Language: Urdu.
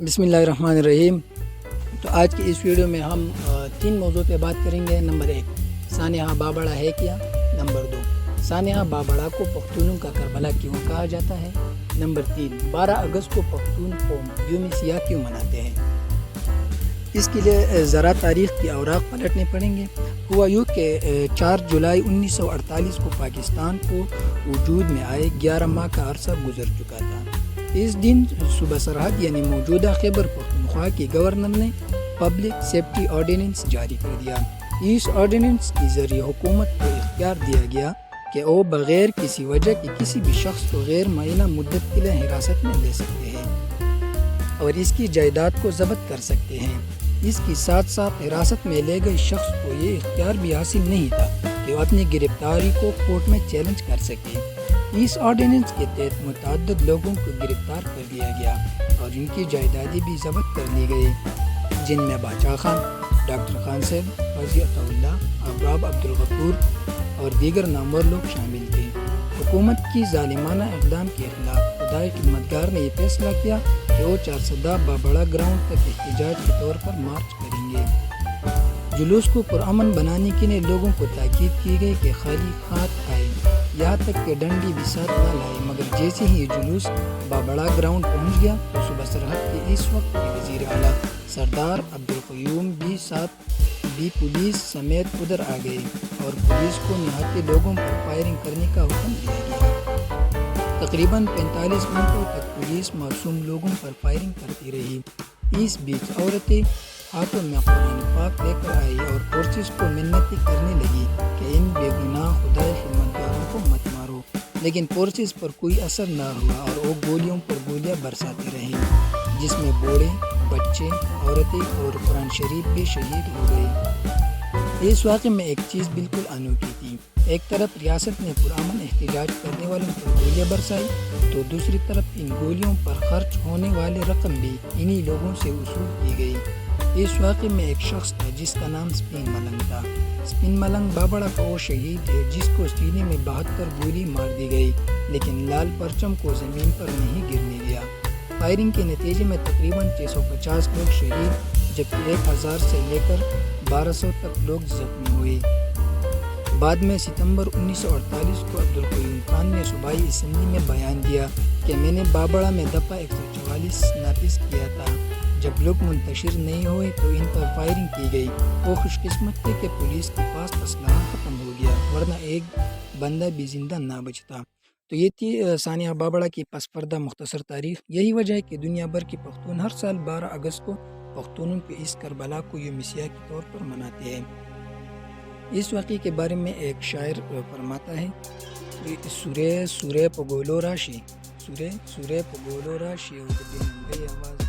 بسم اللہ الرحمن الرحیم۔ تو آج کی اس ویڈیو میں ہم 3 موضوع پہ بات کریں گے۔ نمبر 1، سانحہ بابڑہ ہے کیا؟ نمبر 2، سانحہ بابڑہ کو پختونوں کا کربلا کیوں کہا جاتا ہے؟ نمبر 3، 12 اگست کو پختون قوم یوم سیاہ کیوں مناتے ہیں؟ اس کے لیے ذرا تاریخ کی اوراق پلٹنے پڑیں گے۔ ہوا یوں کہ 4 جولائی 1948 کو پاکستان کو وجود میں آئے 11 ماہ کا عرصہ گزر چکا تھا۔ اس دن صوبہ سرحد یعنی موجودہ خیبر پختونخوا کے گورنر نے پبلک سیفٹی آرڈیننس جاری کر دیا۔ اس آرڈیننس کے ذریعے حکومت کو اختیار دیا گیا کہ وہ بغیر کسی وجہ کے کسی بھی شخص کو غیر معینہ مدت کے لیے حراست میں لے سکتے ہیں اور اس کی جائیداد کو ضبط کر سکتے ہیں۔ اس کے ساتھ ساتھ حراست میں لے گئے شخص کو یہ اختیار بھی حاصل نہیں تھا کہ وہ اپنی گرفتاری کو کورٹ میں چیلنج کر سکے۔ اس آرڈیننس کے تحت متعدد لوگوں کو گرفتار کر لیا گیا اور ان کی جائیدادیں بھی ضبط کر لی گئی، جن میں باچا خان، ڈاکٹر خان صاحب، قاضی عطا اللہ، ابراب عبدالغفور اور دیگر نامور لوگ شامل تھے۔ حکومت کی ظالمانہ اقدام کے خلاف خدائے خدمتگار نے یہ فیصلہ کیا کہ وہ 410 بابڑہ گراؤنڈ تک احتجاج کے طور پر مارچ کریں گے۔ جلوس کو پرامن بنانے کے لیے لوگوں کو تاکید کی گئی کہ خالی ہاتھ آئے، یہاں تک کہ ڈنڈی بھی ساتھ نہ لائے، مگر جیسے ہی یہ جلوس بابڑہ گراؤنڈ پہنچ گیا تو صوبہ سرحد کے اس وقت کے وزیر اعلیٰ سردار عبدالقیوم بھی پولیس سمیت ادھر آ گئے اور پولیس کو نہاتے لوگوں پر فائرنگ کرنے کا حکم دیا گیا۔ تقریباً 45 منٹوں تک پولیس معصوم لوگوں پر فائرنگ کرتی رہی۔ اس بیچ عورتیں ہاتھوں میں قرآن پاک لے کر آئی اور فورسز کو منتیں کرنے لگی کہ ان بے گناہ خدائے خدمتگاروں کو مت مارو، لیکن فورسز پر کوئی اثر نہ ہوا اور وہ گولیوں پر گولیاں برساتے رہے، جس میں بوڑھے، بچے، عورتیں اور قرآن شریف بھی شہید ہو گئے۔ اس واقعے میں ایک چیز بالکل انوکھی تھی۔ ایک طرف ریاست نے پرامن احتجاج کرنے والوں پر گولیاں برسائی تو دوسری طرف ان گولیوں پر خرچ ہونے والے رقم بھی انہی لوگوں سے وصول کی گئی۔ اس واقعے میں ایک شخص تھا جس کا نام سپین ملنگ تھا۔ سپین ملنگ بابڑہ کا وہ شہید ہے جس کو سینے میں 72 گولی مار دی گئی، لیکن لال پرچم کو زمین پر نہیں گرنے دیا۔ فائرنگ کے نتیجے میں تقریباً 650 لوگ شہید جبکہ 1000 سے لے کر 1200 تک لوگ زخمی ہوئے۔ بعد میں ستمبر 1948 کو عبدالقیوم خان نے صوبائی اسمبلی میں بیان دیا کہ میں نے بابڑہ میں دفعہ 144 نافذ کیا تھا۔ جب لوگ منتشر نہیں ہوئے تو ان پر فائرنگ کی گئی۔ وہ خوش قسمت تھے کہ پولیس کے پاس اسلحہ ختم ہو گیا، ورنہ ایک بندہ بھی زندہ نہ بچتا۔ تو یہ تھی سانحہ بابڑہ کی پس پردہ مختصر تاریخ۔ یہی وجہ ہے کہ دنیا بھر کے پختون ہر سال 12 اگست کو پختونوں کے اس کربلا کو یوم سیاہ کے طور پر مناتے ہیں۔ اس واقعے کے بارے میں ایک شاعر فرماتا ہے، سورے پگولو راشی، سورے پگولو راشی اور